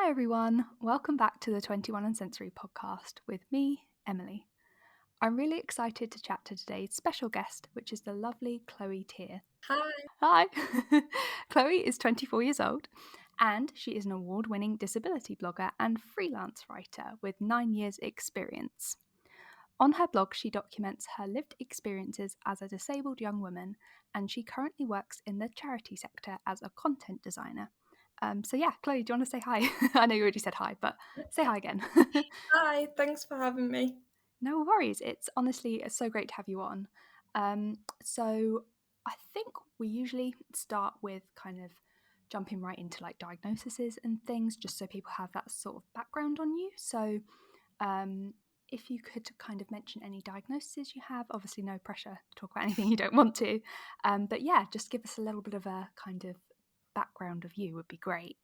Hi everyone, welcome back to the 21 and Sensory podcast with me, Emily. I'm really excited to chat to today's special guest, which is the lovely Chloe Tier. Hi. Hi! Chloe is 24 years old and she is an award-winning disability blogger and freelance writer with 9 years experience. On her blog, she documents her lived experiences as a disabled young woman, and she currently works in the charity sector as a content designer. Chloe, do you want to say hi? I know you already said hi, but say hi again. Hi, thanks for having me. No worries. It's honestly so great to have you on. So I think we usually start with kind of jumping right into like diagnoses and things, just so people have that sort of background on you. So if you could kind of mention any diagnoses you have, obviously no pressure to talk about anything you don't want to. But yeah, just give us a little bit of a kind of background of you would be great.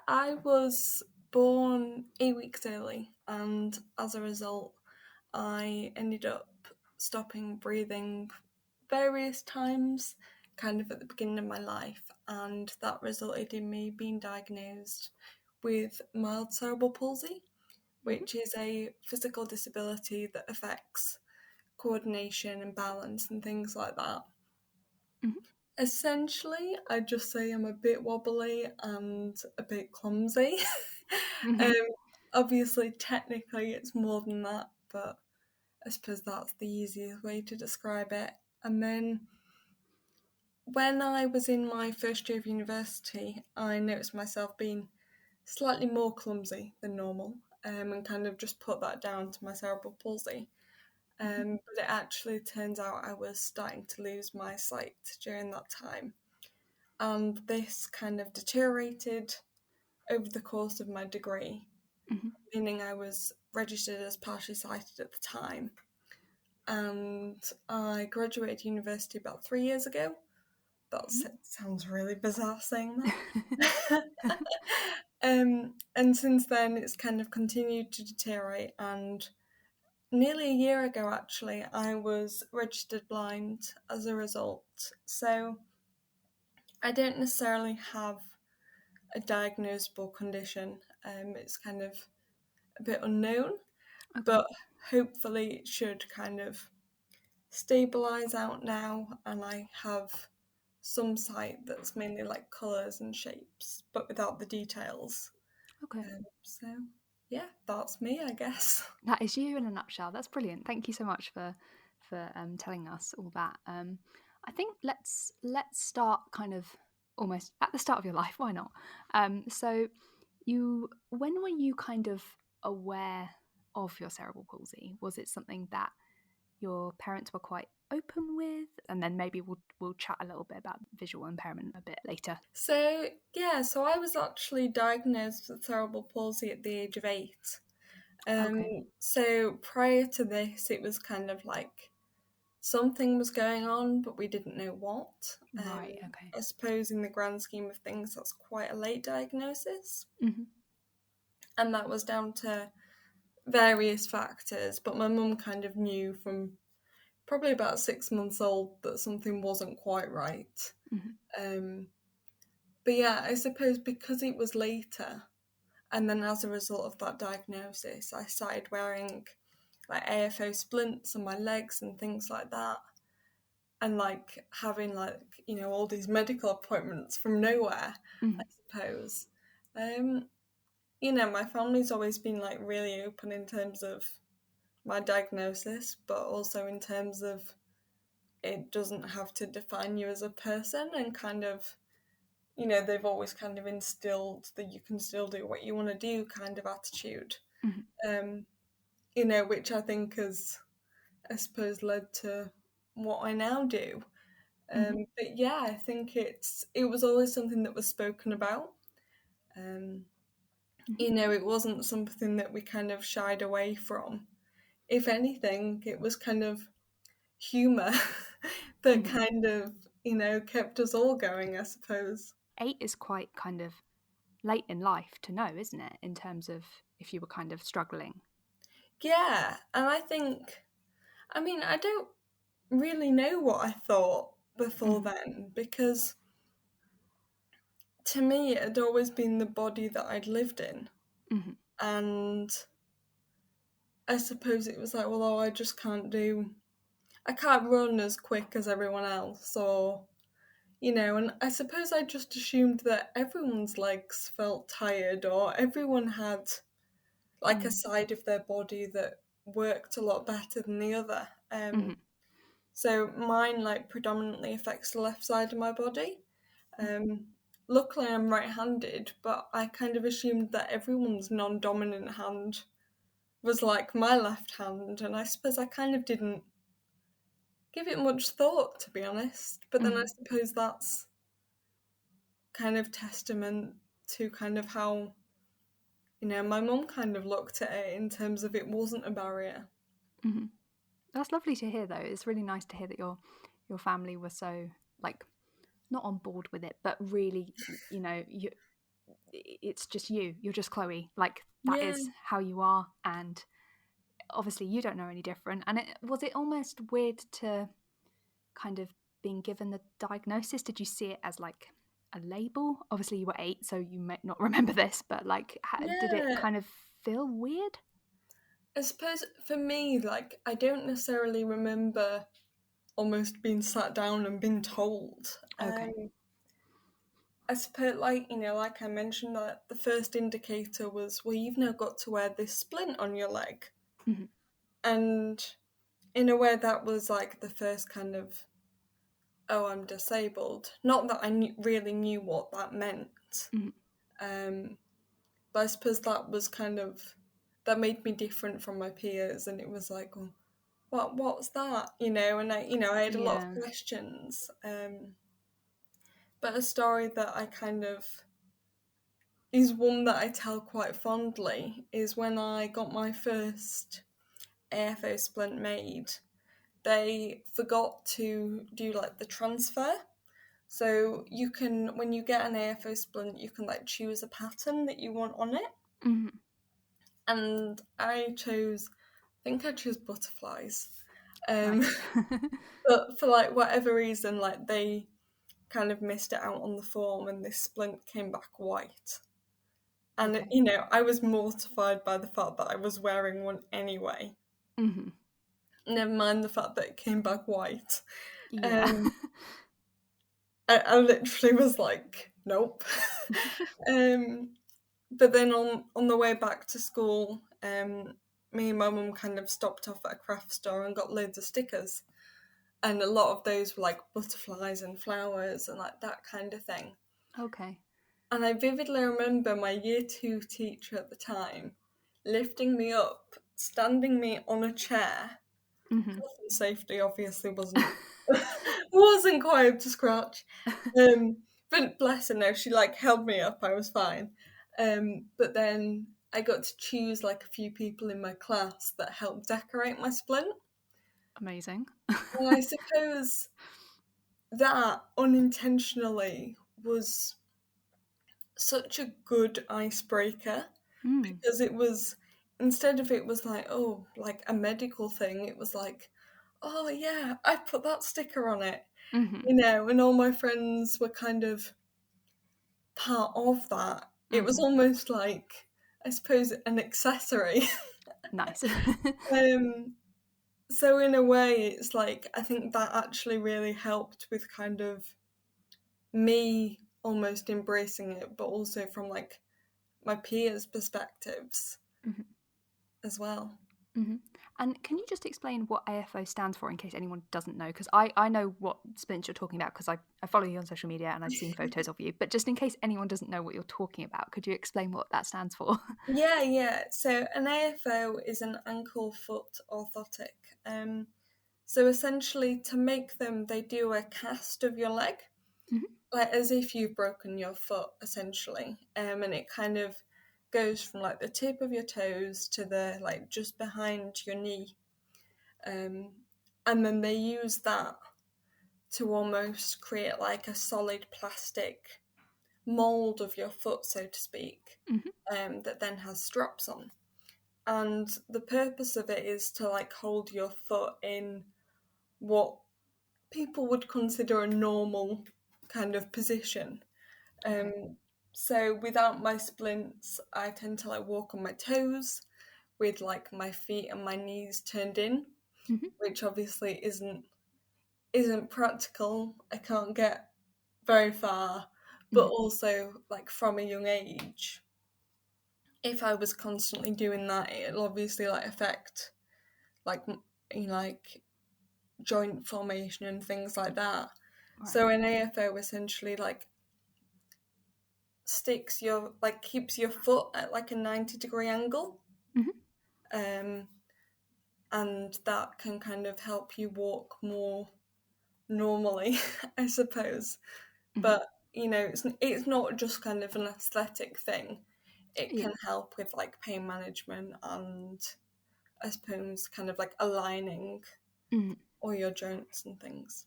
I was born 8 weeks early, and as a result, I ended up stopping breathing various times, kind of at the beginning of my life, and that resulted in me being diagnosed with mild cerebral palsy, which is a physical disability that affects coordination and balance and things like that. Mm-hmm. Essentially, I'd just say I'm a bit wobbly and a bit clumsy. Mm-hmm. um, Obviously, technically, it's more than that, but I suppose that's the easiest way to describe it. And then when I was in my first year of university, I noticed myself being slightly more clumsy than normal, and kind of just put that down to my cerebral palsy. But it actually turns out I was starting to lose my sight during that time. And this kind of deteriorated over the course of my degree, Mm-hmm. meaning I was registered as partially sighted at the time. And I graduated university about 3 years ago. That sounds really bizarre saying that. And since then, it's kind of continued to deteriorate. And nearly a year ago, actually, I was registered blind as a result. So I don't necessarily have a diagnosable condition. It's kind of a bit unknown, Okay. but hopefully it should kind of stabilise out now, and I have some sight that's mainly like colours and shapes, but without the details. Okay. So yeah, that's me, I guess. That is you in a nutshell. That's brilliant. Thank you so much for telling us all that. I think let's start kind of almost at the start of your life. Why not? So when were you kind of aware of your cerebral palsy? Was it something that your parents were quite open with? And then maybe we'll chat a little bit about visual impairment a bit later. So I was actually diagnosed with cerebral palsy at the age of 8. Okay. So prior to this, it was kind of like something was going on, but we didn't know what. Right. Okay. I suppose in the grand scheme of things, that's quite a late diagnosis. Mm-hmm. And that was down to various factors, but my mum kind of knew from probably about 6 months old that something wasn't quite right. Mm-hmm. Um, but yeah, I suppose because it was later, and then as a result of that diagnosis, I started wearing like AFO splints on my legs and things like that, and like having like all these medical appointments from nowhere, Mm-hmm. I suppose. Um, my family's always been like really open in terms of my diagnosis, but also in terms of it doesn't have to define you as a person, and kind of, they've always kind of instilled that you can still do what you want to do kind of attitude, Mm-hmm. um, which I think has, I suppose, led to what I now do. Mm-hmm. But yeah, I think it was always something that was spoken about. It wasn't something that we kind of shied away from. If anything, it was kind of humour that Mm-hmm. kind of, kept us all going, I suppose. 8 is quite kind of late in life to know, isn't it? In terms of if you were kind of struggling. Yeah, and I don't really know what I thought before Mm-hmm. then, because to me, it had always been the body that I'd lived in. Mm-hmm. And I suppose it was like, well, oh, I can't run as quick as everyone else, or, and I suppose I just assumed that everyone's legs felt tired, or everyone had like a Mm-hmm. side of their body that worked a lot better than the other. Mm-hmm. So mine like predominantly affects the left side of my body. Um, Luckily, I'm right-handed, but I kind of assumed that everyone's non-dominant hand was like my left hand, and I suppose I kind of didn't give it much thought, to be honest. But then I Mm-hmm. suppose that's kind of testament to kind of how, my mum kind of looked at it in terms of it wasn't a barrier. Mm-hmm. That's lovely to hear, though. It's really nice to hear that your family were so like not on board with it, but really, it's just you. You're just Chloe. Like that Yeah, is how you are, and obviously you don't know any different. And it almost weird to kind of being given the diagnosis. Did you see it as like a label? Obviously you were 8, so you might not remember this, but like, did it yeah. kind of feel weird? I suppose for me, like, I don't necessarily remember almost being sat down and being told. Okay. I suppose, like, like I mentioned, that the first indicator was, well, you've now got to wear this splint on your leg. Mm-hmm. And in a way, that was like the first kind of, oh, I'm disabled. Not that I really knew what that meant. Mm-hmm. Um, but I suppose that was kind of, that made me different from my peers. And it was like, well, what's that? And I had a lot of Yeah. questions. But a story that I kind of is one that I tell quite fondly is when I got my first AFO splint made, they forgot to do like the transfer. So you can, when you get an AFO splint, you can like choose a pattern that you want on it. Mm-hmm. And I think I chose butterflies. Um, Nice. but for like whatever reason, like they kind of missed it out on the form and this splint came back white. And, Okay. I was mortified by the fact that I was wearing one anyway. Mm-hmm. Never mind the fact that it came back white. Yeah. Um, I literally was like, nope. um, but then on the way back to school, me and my mum kind of stopped off at a craft store and got loads of stickers. And a lot of those were like butterflies and flowers and like that kind of thing. Okay. And I vividly remember my year 2 teacher at the time lifting me up, standing me on a chair. Mm-hmm. Health and safety obviously wasn't quite up to scratch. Um, but bless her, no, she like held me up. I was fine. But then I got to choose like a few people in my class that helped decorate my splint. Amazing. And I suppose that unintentionally was such a good icebreaker Mm. because it was, instead of it was like, oh, like a medical thing, it was like, oh yeah, I put that sticker on it, Mm-hmm. and all my friends were kind of part of that. It was Mm-hmm. almost like, I suppose, an accessory. Nice. um, so in a way, it's like, I think that actually really helped with kind of me almost embracing it, but also from like my peers' perspectives Mm-hmm. as well. Mm-hmm. And can you just explain what AFO stands for in case anyone doesn't know? Because I know what splints you're talking about because I follow you on social media and I've seen photos of you. But just in case anyone doesn't know what you're talking about, could you explain what that stands for? Yeah. So an AFO is an ankle foot orthotic. So essentially, to make them, they do a cast of your leg, Mm-hmm. like as if you've broken your foot, essentially. And it kind of goes from like the tip of your toes to the like just behind your knee. Um, and then they use that to almost create like a solid plastic mold of your foot, so to speak, Mm-hmm. that then has straps on. And the purpose of it is to like hold your foot in what people would consider a normal kind of position. Okay. So without my splints, I tend to like walk on my toes with like my feet and my knees turned in, Hmm. which obviously isn't practical. I can't get very far, but Hmm. also like from a young age, if I was constantly doing that, it'll obviously like affect like like joint formation and things like that. Right. So an AFO essentially like keeps your foot at like a 90-degree angle, Hmm. um, and that can kind of help you walk more normally, I suppose. Hmm. But it's not just kind of an aesthetic thing. It Yeah. can help with like pain management and I suppose kind of like aligning Mm. all your joints and things.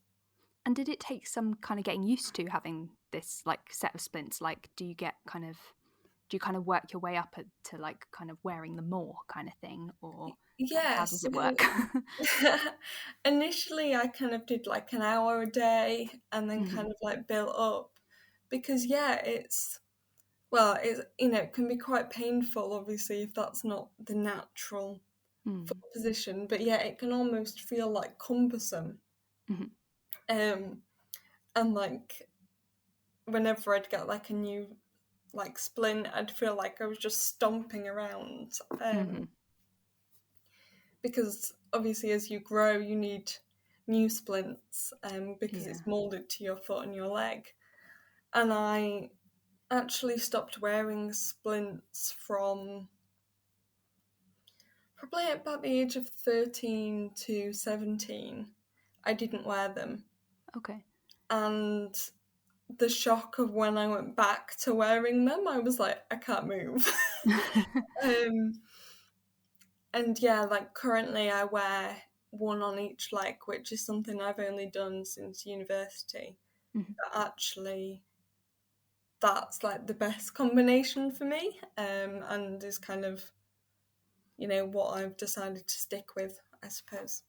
And did it take some kind of getting used to having this like set of splints? Like, do you kind of work your way up to like kind of wearing them more kind of thing, or like Yeah, how does so it work? initially I kind of did like an hour a day and then Hmm. kind of like built up because yeah, it can be quite painful obviously if that's not the natural foot Mm. position, but yeah, it can almost feel like cumbersome. Hmm. Um and like whenever I'd get like a new like splint, I'd feel like I was just stomping around. Hmm. Because obviously as you grow you need new splints because Yeah. it's molded to your foot and your leg. And I actually stopped wearing splints from probably about the age of 13 to 17. I didn't wear them. Okay. And the shock of when I went back to wearing them, I was like, I can't move. um, and yeah, like currently I wear one on each leg, which is something I've only done since university. Hmm. But actually, that's like the best combination for me, and is kind of what I've decided to stick with, I suppose.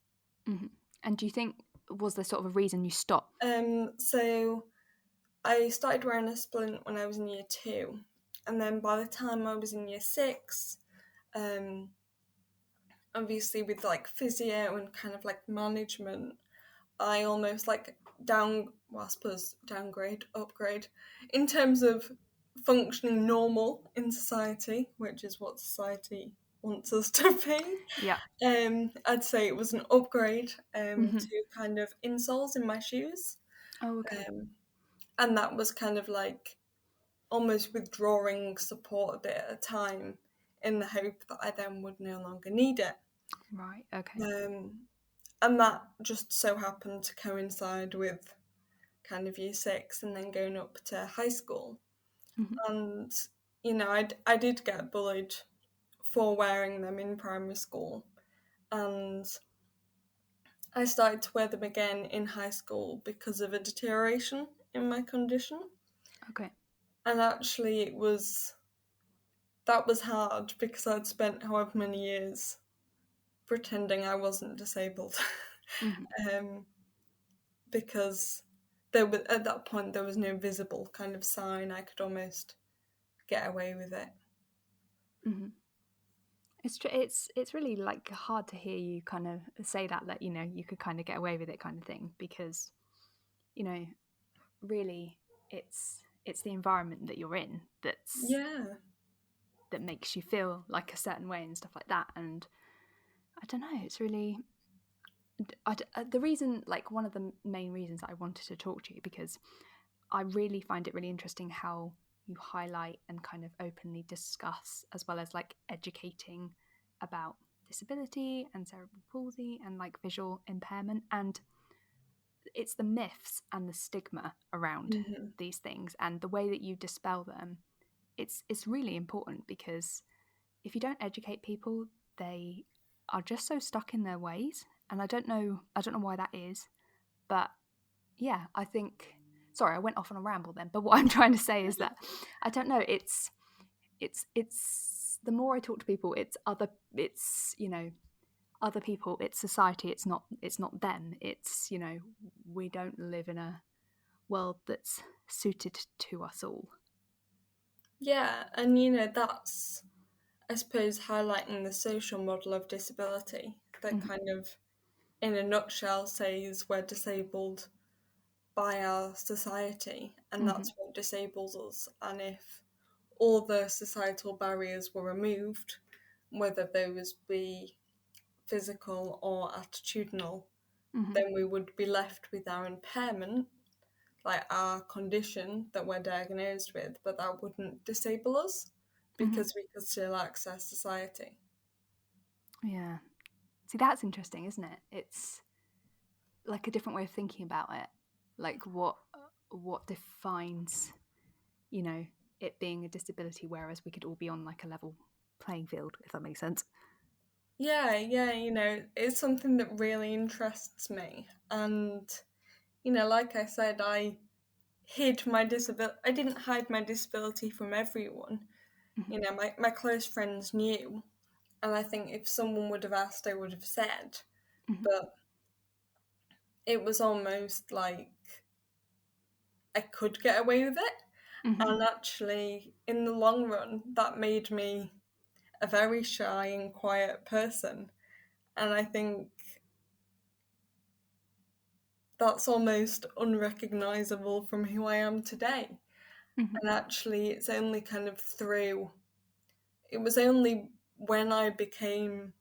Hmm. And do you think was there sort of a reason you stopped? So I started wearing a splint when I was in year two, and then by the time I was in year six, um, obviously with like physio and kind of like management, I almost like I suppose downgrade, upgrade, in terms of functioning normal in society, which is what society wants us to be. Yeah. I'd say it was an upgrade Hmm. to kind of insoles in my shoes, Oh, okay. um, and that was kind of like almost withdrawing support a bit at a time, in the hope that I then would no longer need it. Right. Okay. Um, and that just so happened to coincide with kind of year six and then going up to high school. Hmm. And I did get bullied for wearing them in primary school, and I started to wear them again in high school because of a deterioration in my condition. Okay. And actually that was hard because I'd spent however many years pretending I wasn't disabled. Hmm. um, because at that point there was no visible kind of sign I could almost get away with it. Hmm. It's really like hard to hear you kind of say that you could kind of get away with it kind of thing, because you know really it's the environment that you're in Yeah. that makes you feel like a certain way and stuff like that. And I don't know, it's really the reason, like one of the main reasons that I wanted to talk to you, because I really find it really interesting how you highlight and kind of openly discuss, as well as like educating about disability and cerebral palsy and like visual impairment. And it's the myths and the stigma around Hmm. these things and the way that you dispel them. It's really important, because if you don't educate people, they are just so stuck in their ways. And I don't know why that is, but yeah, I think, sorry, I went off on a ramble then, but what I'm trying to say is that I don't know, it's the more I talk to people, other people, it's society, it's not them. It's we don't live in a world that's suited to us all. Yeah, and you know, that's, I suppose, highlighting the social model of disability that Mm-hmm. kind of, in a nutshell, says we're disabled by our society, and Mm-hmm. that's what disables us. And if all the societal barriers were removed, whether those be physical or attitudinal, Mm-hmm. then we would be left with our impairment, like our condition that we're diagnosed with, but that wouldn't disable us Mm-hmm. because we could still access society. Yeah. See, that's interesting, isn't it? It's like a different way of thinking about it. Like what defines, you know, it being a disability, whereas we could all be on like a level playing field, if that makes sense. Yeah, yeah, you know, it's something that really interests me. And, you know, like I said, I didn't hide my disability from everyone. Mm-hmm. You know, my close friends knew. And I think if someone would have asked, I would have said. Mm-hmm. But it was almost like I could get away with it. Mm-hmm. And actually, in the long run, that made me a very shy and quiet person. And I think that's almost unrecognizable from who I am today. Mm-hmm. And actually, it was only when I became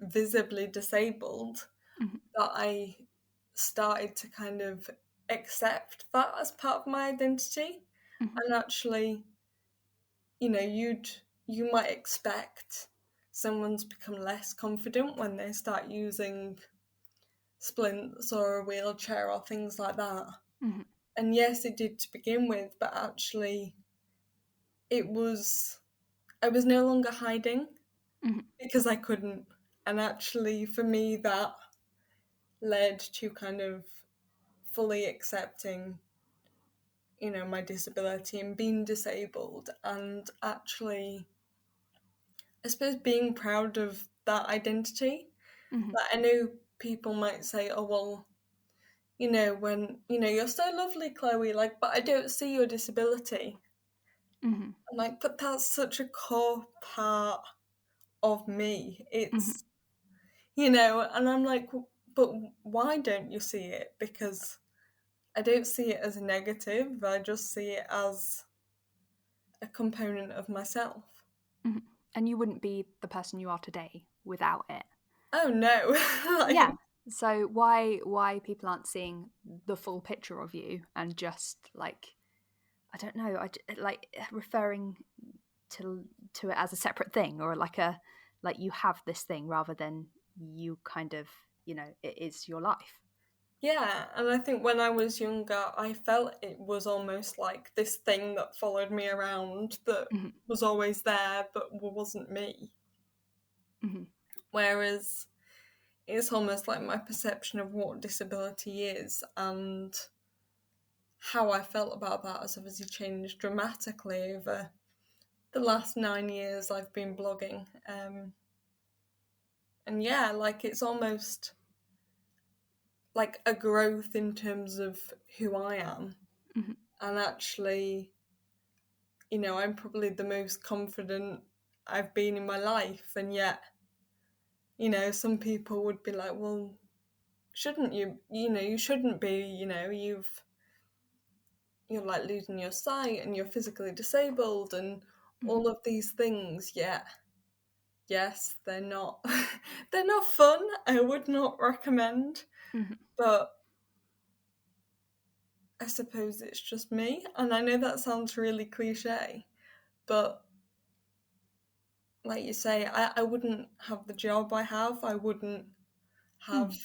visibly disabled Mm-hmm. that I started to kind of accept that as part of my identity. Mm-hmm. And actually, you know, you might expect someone to become less confident when they start using splints or a wheelchair or things like that. Mm-hmm. And yes, it did to begin with, but actually, it was I was no longer hiding Mm-hmm. because I couldn't. And actually, for me, that led to kind of fully accepting, you know, my disability and being disabled, and actually, I suppose, being proud of that identity. Mm-hmm. Like, I know people might say, oh, well, you know, when, you know, you're so lovely, Chloe, like, but I don't see your disability. Mm-hmm. I'm like, but that's such a core part of me. Mm-hmm. It's, you know, and I'm like, but why don't you see it? Because I don't see it as a negative, I just see it as a component of myself. Mm-hmm. And you wouldn't be the person you are today without it. Oh no. Yeah. Like, So why people aren't seeing the full picture of you and just like, I don't know, like referring to to it as a separate thing, or like a, like you have this thing rather than you kind of, you know, it is your life. yeah, and I think when I was younger, I felt it was almost like this thing that followed me around that Mm-hmm. was always there but wasn't me. Mm-hmm. Whereas it's almost like my perception of what disability is and how I felt about that has obviously changed dramatically over the last 9 years I've been blogging. And yeah, like it's almost like a growth in terms of who I am. Mm-hmm. And actually, you know, I'm probably the most confident I've been in my life. And yet, you know, some people would be like, well, shouldn't you? You know, you shouldn't be, you know, you're like losing your sight and you're physically disabled and Mm-hmm. all of these things. Yet, yes, they're not they're not fun. I would not recommend. Mm-hmm. But I suppose it's just me. And I know that sounds really cliche, but like you say, I wouldn't have the job I have. I wouldn't have Mm-hmm.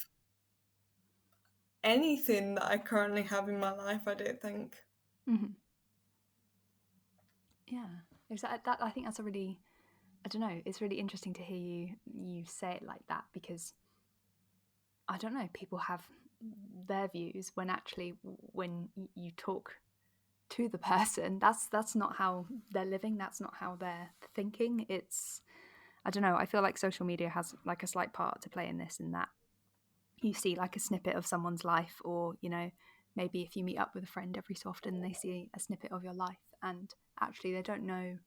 anything that I currently have in my life, I don't think. Mm-hmm. Yeah, exactly. That, I think that's a really, I don't know, it's really interesting to hear you say it like that, because I don't know, people have their views when actually when you talk to the person, that's not how they're living, that's not how they're thinking. It's, I don't know, I feel like social media has like a slight part to play in this, in that you see like a snippet of someone's life, or, you know, maybe if you meet up with a friend every so often, they see a snippet of your life, and actually they don't know,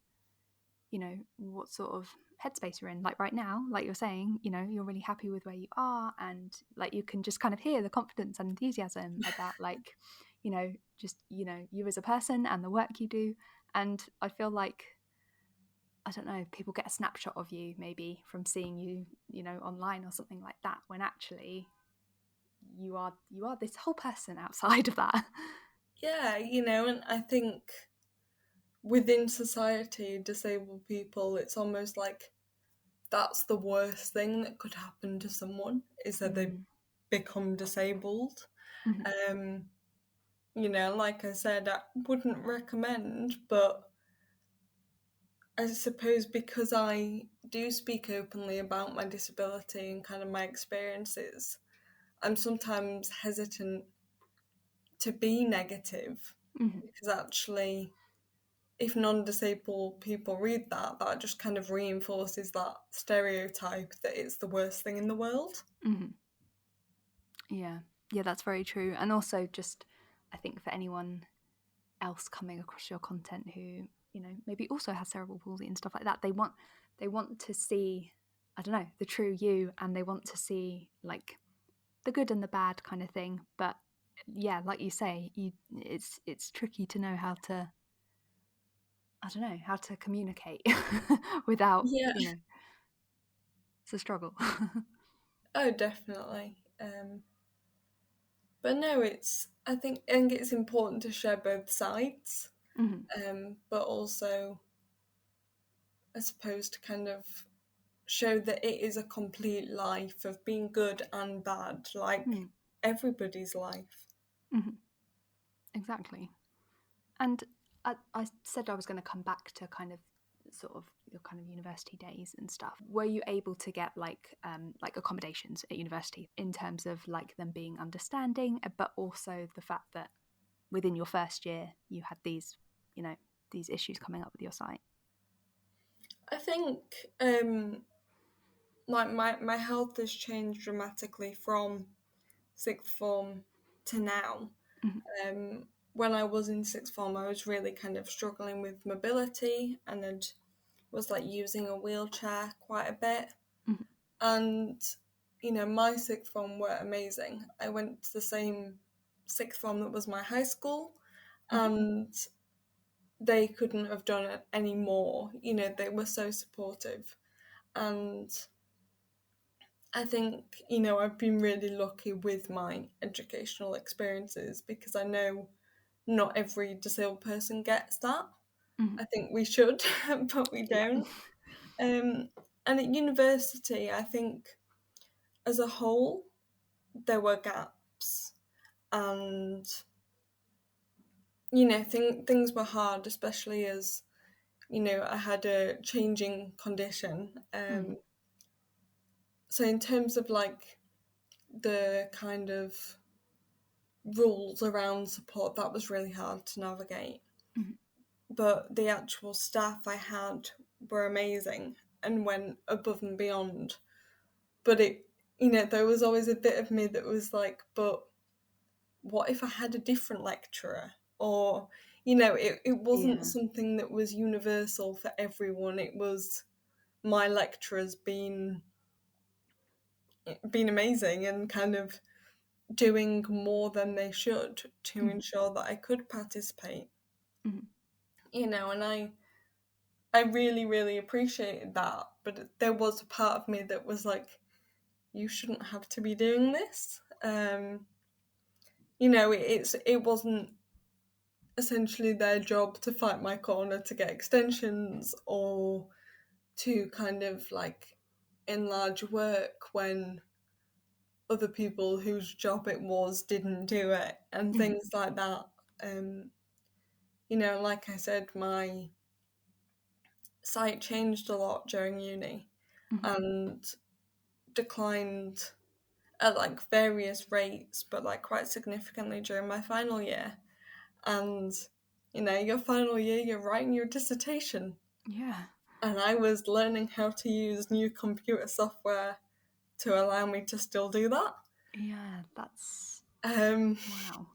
what sort of headspace you're in. Like right now, like you're saying, you're really happy with where you are, and like you can just kind of hear the confidence and enthusiasm about like, just, you as a person and the work you do. And I feel like, I don't know, people get a snapshot of you maybe from seeing you, online or something like that, when actually you are this whole person outside of that. Yeah, and I think within society, disabled people, it's almost like that's the worst thing that could happen to someone is that they Mm. become disabled. Mhm. Um, like I said, I wouldn't recommend, but I suppose because I do speak openly about my disability and kind of my experiences, I'm sometimes hesitant to be negative Mhm. because actually, if non disabled people read that, that just kind of reinforces that stereotype that it's the worst thing in the world. Mhm. Yeah. Yeah, that's very true. And also just, I think for anyone else coming across your content who, maybe also has cerebral palsy and stuff like that, they want to see, I don't know, the true you, and they want to see like the good and the bad kind of thing. But yeah, like you say, it's tricky to know how to, I don't know, how to communicate without, Yeah. it's a struggle. Oh, definitely. But no, I think it's important to share both sides, Mhm. but also, I suppose, to kind of show that it is a complete life of being good and bad, like Mm. everybody's life. Mhm. Exactly. And I said I was going to come back to kind of sort of your kind of university days and stuff. Were you able to get like accommodations at university in terms of like them being understanding, but also the fact that within your first year you had you know, these issues coming up with your sight? I think like my health has changed dramatically from sixth form to now. Mhm. Um, when I was in sixth form, I was really kind of struggling with mobility and was like using a wheelchair quite a bit. Mhm. And my sixth form were amazing. I went to the same sixth form that was my high school, Mhm. and they couldn't have done it any more. They were so supportive, and I think, I've been really lucky with my educational experiences because I know not every disabled person gets that. Mhm. I think we should, but we Yeah. don't. Um, and at university, I think as a whole, there were gaps, and things were hard, especially as I had a changing condition. Mhm. So in terms of like the kind of rules around support, that was really hard to navigate. Mhm. But the actual staff I had were amazing and went above and beyond. But there was always a bit of me that was like, but what if I had a different lecturer? Or, it wasn't Yeah. something that was universal for everyone. It was my lecturers being amazing and kind of doing more than they should to Mhm. ensure that I could participate. Mhm. And I really, really appreciated that. But there was a part of me that was like, you shouldn't have to be doing this. It wasn't essentially their job to fight my corner to get extensions or to kind of like enlarge work when other people whose job it was didn't do it and Mhm. things like that. Um, like I said, my sight changed a lot during uni Mhm. and declined at like various rates, but like quite significantly during my final year. And your final year, you're writing your dissertation, Yeah. and I was learning how to use new computer software to allow me to still do that. Yeah. That's Um, wow.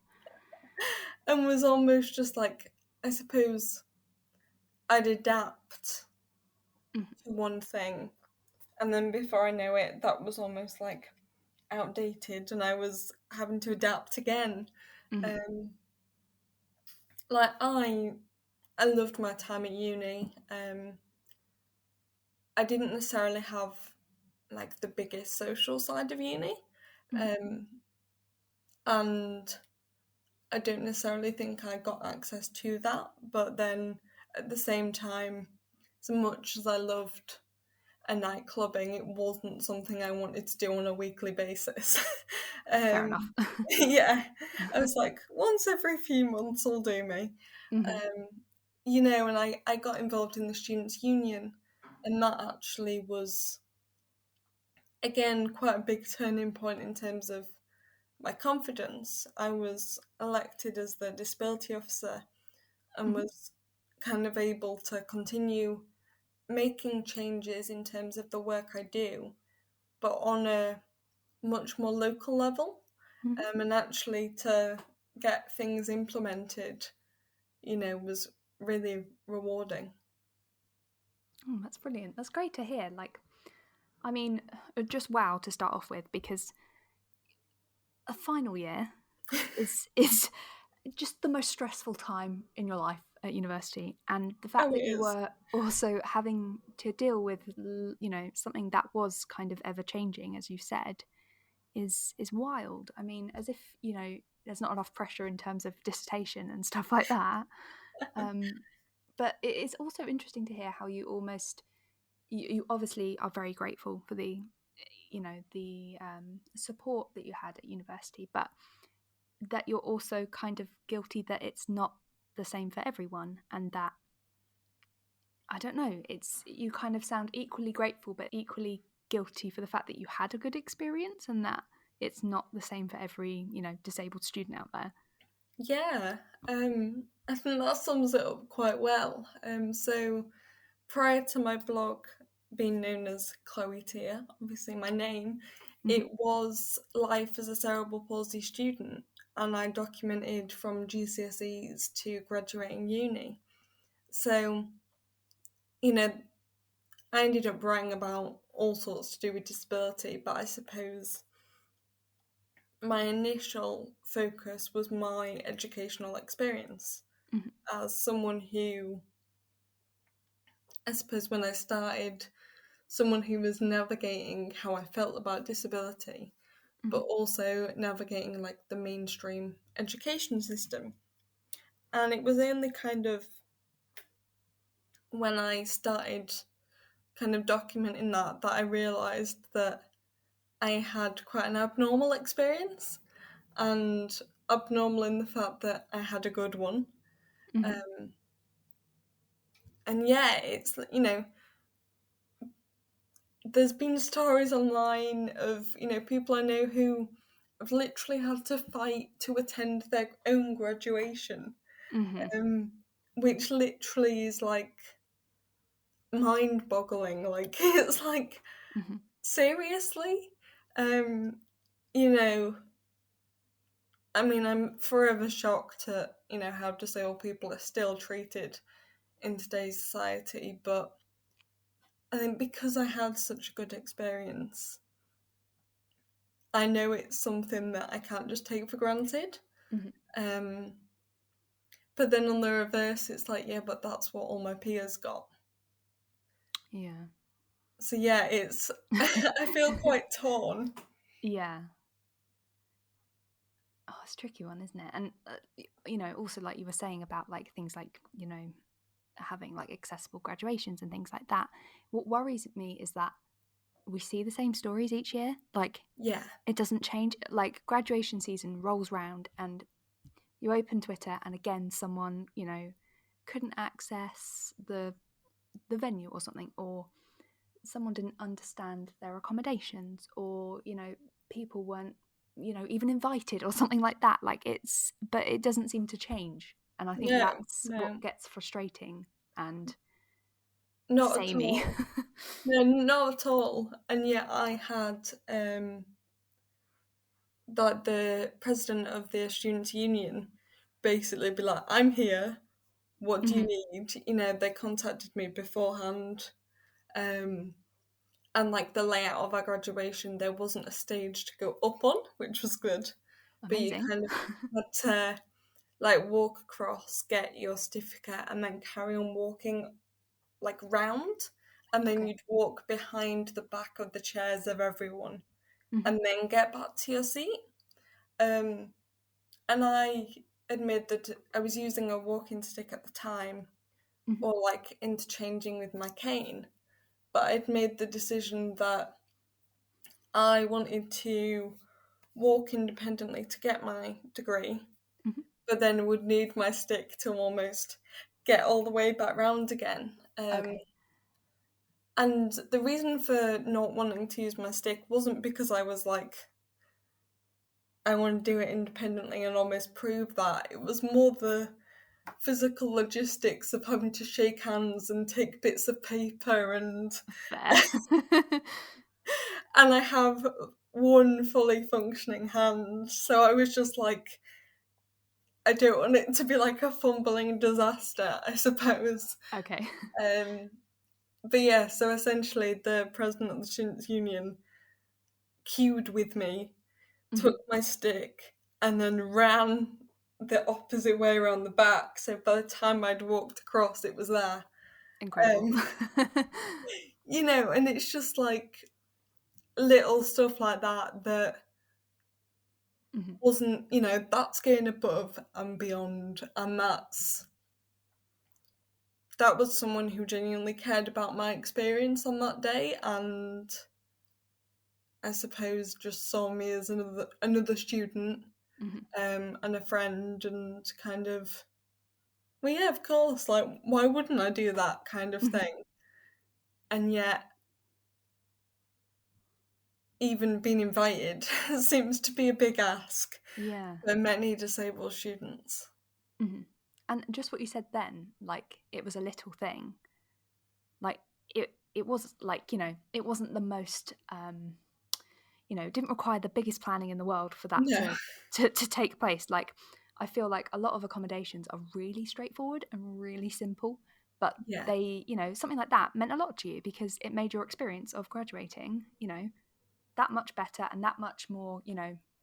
and was almost just like, I suppose, I'd adapt Mhm. to one thing, and then before I know it, that was almost like outdated, and I was having to adapt again. Mhm. Um, like I loved my time at uni. I didn't necessarily have like the biggest social side of uni, Mhm. um, and I don't necessarily think I got access to that. But then at the same time, as much as I loved a night clubbing, it wasn't something I wanted to do on a weekly basis. Fair enough. Yeah, I was like, once every few months will do me. Mhm. Um, and I got involved in the Students' Union, and that actually was, again, quite a big turning point in terms of my confidence. I was elected as the disability officer and Mhm. was kind of able to continue making changes in terms of the work I do, but on a much more local level, Mhm. and actually to get things implemented, was really rewarding. Oh, that's brilliant. That's great to hear. Like, I mean, just wow to start off with, because a final year is just the most stressful time in your life at university, and the fact Oh, it that you is. were also having to deal with something that was kind of ever changing, as you said, is wild. I mean, as if there's not enough pressure in terms of dissertation and stuff like that. um, but it is also interesting to hear how you almost you obviously are very grateful for the support that you had at university, but that you're also kind of guilty that it's not the same for everyone, and that I don't know, it's you kind of sound equally grateful but equally guilty for the fact that you had a good experience, and that it's not the same for every disabled student out there. Yeah, I think that sums it up quite well. So prior to my blog being known as Chloe Tier, obviously my name, Hmm. it was life as a cerebral palsy student, and I documented from GCSEs to graduating uni. So, you know, I ended up writing about all sorts to do with disability, but I suppose my initial focus was my educational experience Hmm. as someone who, I suppose, when I started, someone who was navigating how I felt about disability, but Hmm. also navigating like the mainstream education system. And it was only kind of when I started kind of documenting that I realised that I had quite an abnormal experience, and abnormal in the fact that I had a good one. Hmm. Um, and yeah, it's, there's been stories online of, people I know who have literally had to fight to attend their own graduation, Hmm. um, which literally is like mind boggling. Like, it's like, Hmm. seriously? Um, you know, I mean, I'm forever shocked at, how disabled people are still treated in today's society, but I think because I had such a good experience, I know it's something that I can't just take for granted. Hmm. Um, but then on the reverse, it's like, yeah, but that's what all my peers got. Yeah. So yeah, it's I feel quite torn. Yeah. Oh, it's a tricky one, isn't it? And also like you were saying about like things like having like accessible graduations and things like that. What worries me is that we see the same stories each year. Like, Yeah, it doesn't change. Like, graduation season rolls round and you open Twitter and again someone couldn't access the venue or something, or someone didn't understand their accommodations, or people weren't even invited or something like that. Like, but it doesn't seem to change, and I think no, that's what no, gets frustrating and not at samey. all. No, not at all. And yet I had the president of the students' union basically be like, "I'm here. what do you Mhm. need? You know, they contacted me beforehand. Um, and like the layout of our graduation, there wasn't a stage to go up on, which was good. But you Amazing. kind of had to like walk across, get your certificate, and then carry on walking like round. And then Okay. you'd walk behind the back of the chairs of everyone Mhm. and then get back to your seat. Um, and I admit that I was using a walking stick at the time, Mhm. or like interchanging with my cane. But I'd made the decision that I wanted to walk independently to get my degree, Mhm. but then would need my stick to almost get all the way back round again. Okay. And the reason for not wanting to use my stick wasn't because I was like, I want to do it independently and almost prove that. It was more the physical logistics of having to shake hands and take bits of paper Fair. and I have one fully functioning hand, so I was just like, I don't want it to be like a fumbling disaster, I suppose. Okay. Um, but yeah, so essentially the president of the Students' Union queued with me, Mhm. took my stick, and then ran the opposite way around the back. So by the time I'd walked across, it was there. Incredible. Um, you know, and it's just like little stuff like that that Mhm. wasn't, you know, that's going above and beyond, and that was someone who genuinely cared about my experience on that day, and I suppose just saw me as another student, Mhm. and a friend, and kind of, well, yeah, of course, like why wouldn't I do that kind of Mhm. thing? And yet, even being invited seems to be a big ask Yeah. for many disabled students. Mhm. And just what you said then, like it was a little thing. Like it was like, it wasn't the most it didn't require the biggest planning in the world for that No, to take place. Like I feel like a lot of accommodations are really straightforward and really simple, but yeah, they, something like that meant a lot to you because it made your experience of graduating, that much better and that much more,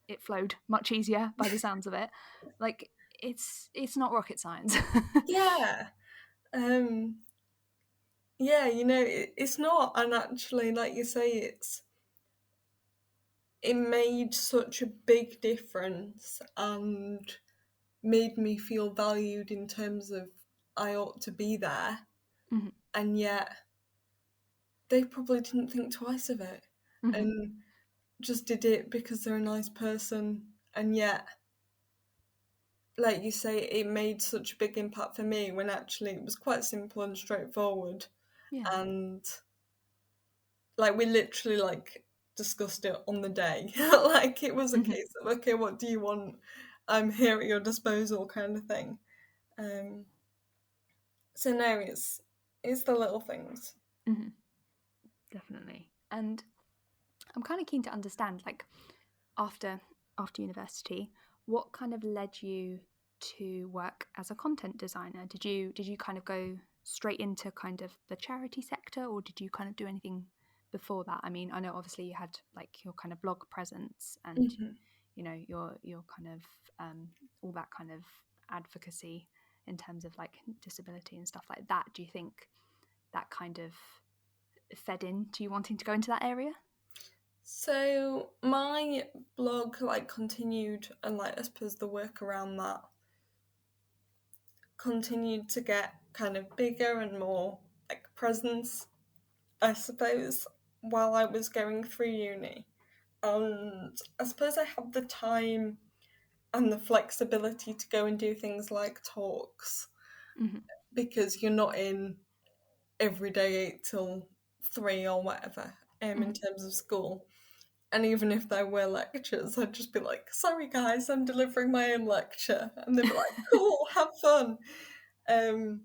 it flowed much easier by the sounds of it. Like it's not rocket science. yeah. Um, Yeah, you know, it's not, and actually, like you say, it made such a big difference and made me feel valued in terms of I ought to be there, Mhm. and yet they probably didn't think twice of it Mhm. and just did it because they're a nice person, and yet, like you say, it made such a big impact for me when actually it was quite simple and straightforward, Yeah. and like we literally like discussed it on the day. Like it was a Mhm. case of okay, what do you want? I'm here at your disposal kind of thing. Um so no, it's the little things. Mhm. Definitely. And I'm kind of keen to understand, like, after after university, what kind of led you to work as a content designer? Did you kind of go straight into kind of the charity sector, or did you kind of do anything before that? I mean, I know obviously you had like your kind of blog presence and Hmm. your kind of all that kind of advocacy in terms of like disability and stuff like that. Do you think that kind of fed into you wanting to go into that area? So my blog like continued, and like I suppose the work around that continued to get kind of bigger and more like presence, I suppose, while I was going through uni. And I suppose I had the time and the flexibility to go and do things like talks Mm-hmm. because you're not in every day 8 till 3 or whatever in Mm-hmm. terms of school. And even if there were lectures, I'd just be like, sorry guys, I'm delivering my own lecture. And they'd be like, cool, have fun. Um,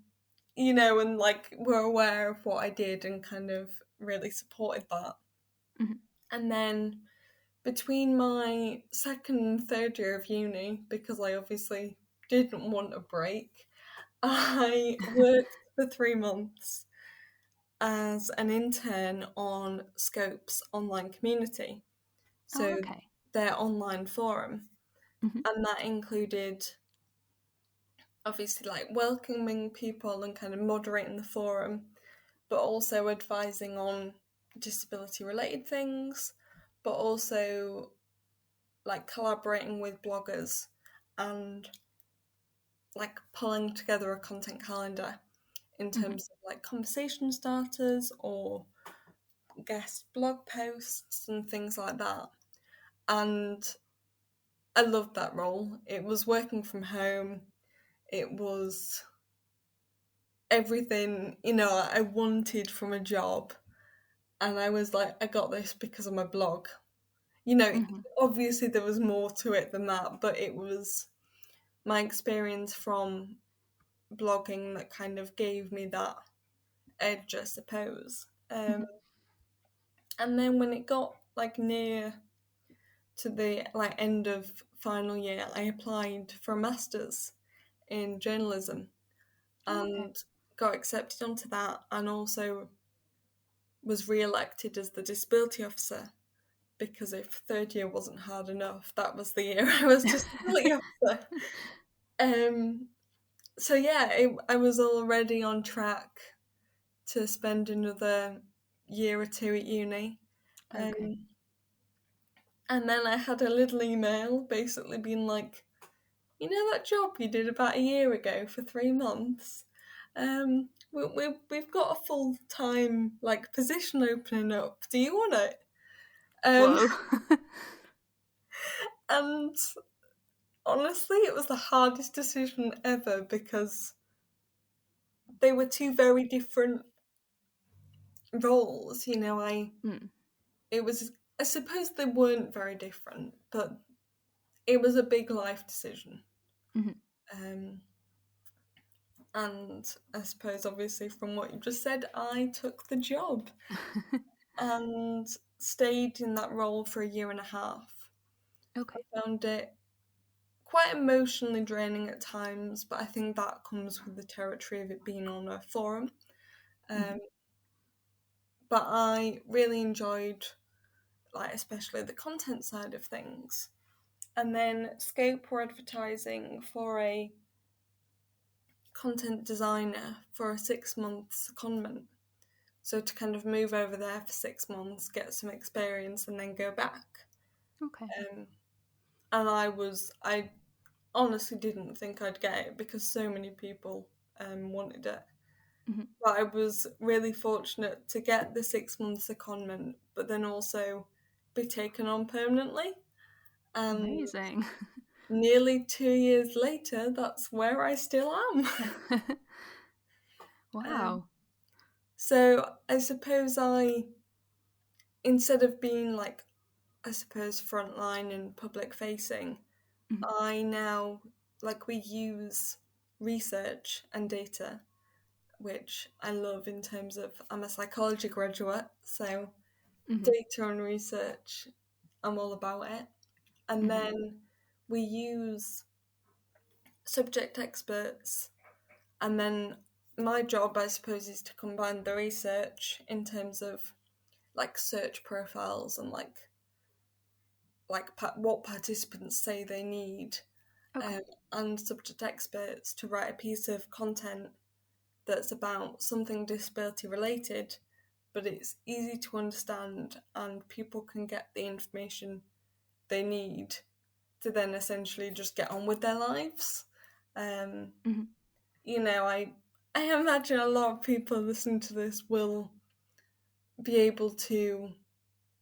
you know, and like were aware of what I did and kind of really supported that. Mm-hmm. And then between my second and third year of uni, because I obviously didn't want a break, I worked for 3 months as an intern on Scope's online community, Oh, so okay. their online forum, Hmm. and that included obviously like welcoming people and kind of moderating the forum, but also advising on disability related things, but also like collaborating with bloggers and like pulling together a content calendar in Hmm. terms of like conversation starters or guest blog posts and things like that. And I loved that role. It was working from home. It was everything, I wanted from a job. And I was like, I got this because of my blog. You know, Hmm. obviously there was more to it than that, but it was my experience from blogging that kind of gave me that edge, I suppose. Hmm. And then when it got like near to the like end of final year, I applied for a master's in journalism Oh, okay. and got accepted onto that, and also was re-elected as the disability officer, because if third year wasn't hard enough, that was the year I was disability officer. Um, so yeah, I was already on track to spend another year or two at uni. Okay. Um, and then I had a little email basically being like, that job you did about a year ago for 3 months? We've got a full time like position opening up. Do you want it? Um, Whoa. and honestly, it was the hardest decision ever because they were two very different roles. Mm. It was, I suppose they weren't very different, but it was a big life decision. Hmm. Um, and I suppose, obviously, from what you just said, I took the job and stayed in that role for a year and a half. Okay. I found it quite emotionally draining at times, but I think that comes with the territory of it being on a forum. Hmm. Um, but I really enjoyed, like, especially the content side of things. And then Scope were advertising for a content designer for a 6 month secondment. So to kind of move over there for 6 months, get some experience, and then go back. Okay. Um, and I honestly didn't think I'd get it because so many people wanted it. Hmm. But I was really fortunate to get the 6 month secondment, but then also be taken on permanently. And Amazing. nearly 2 years later, that's where I still am. Um, Wow. so I suppose instead of being like, I suppose, frontline and public facing, Hmm. I now, like, we use research and data, which I love in terms of I'm a psychology graduate, so Hmm. data and research, I'm all about it. And Hmm. then we use subject experts, and then my job, I suppose, is to combine the research in terms of like search profiles and what participants say they need, Okay. um, and subject experts to write a piece of content that's about something disability related, but it's easy to understand and people can get the information they need to then essentially just get on with their lives. Um, Hmm. I imagine a lot of people listening to this will be able to,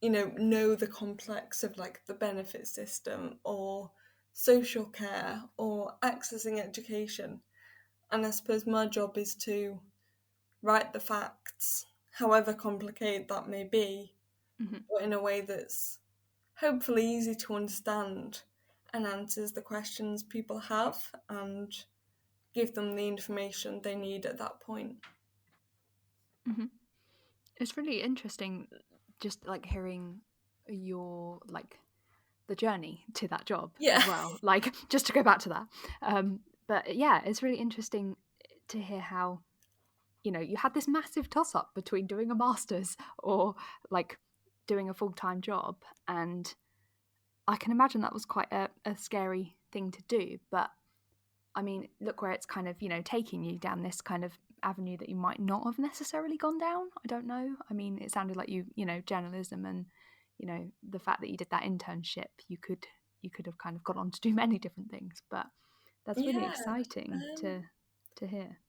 know the complex of like the benefit system or social care or accessing education. And I suppose my job is to write the facts, however complicated that may be, Hmm. but in a way that's hopefully easy to understand and answers the questions people have and give them the information they need at that point. Hmm. It's really interesting, just like hearing your like the journey to that job Yeah. as well. Like just to go back to that. But yeah, it's really interesting to hear how, you know, you had this massive toss up between doing a master's or like doing a full-time job. And I can imagine that was quite a scary thing to do. But I mean, look where it's kind of, you know, taking you down this kind of avenue that you might not have necessarily gone down. I don't know. I mean, it sounded like you know, journalism and, you know, the fact that you did that internship, you could have kind of gone on to do many different things. But that's really Yeah. exciting to hear.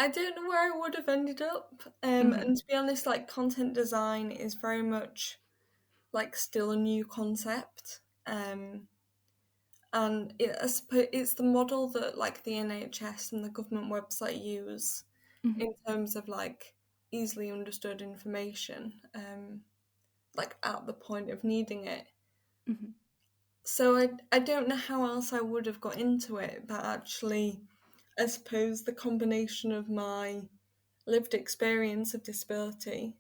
I don't know where I would have ended up. Hmm. And to be honest, like content design is very much like still a new concept. And I suppose it's the model that like the NHS and the government website use Hmm. in terms of like easily understood information, like at the point of needing it. Hmm. So I don't know how else I would have got into it, but actually, I suppose the combination of my lived experience of disability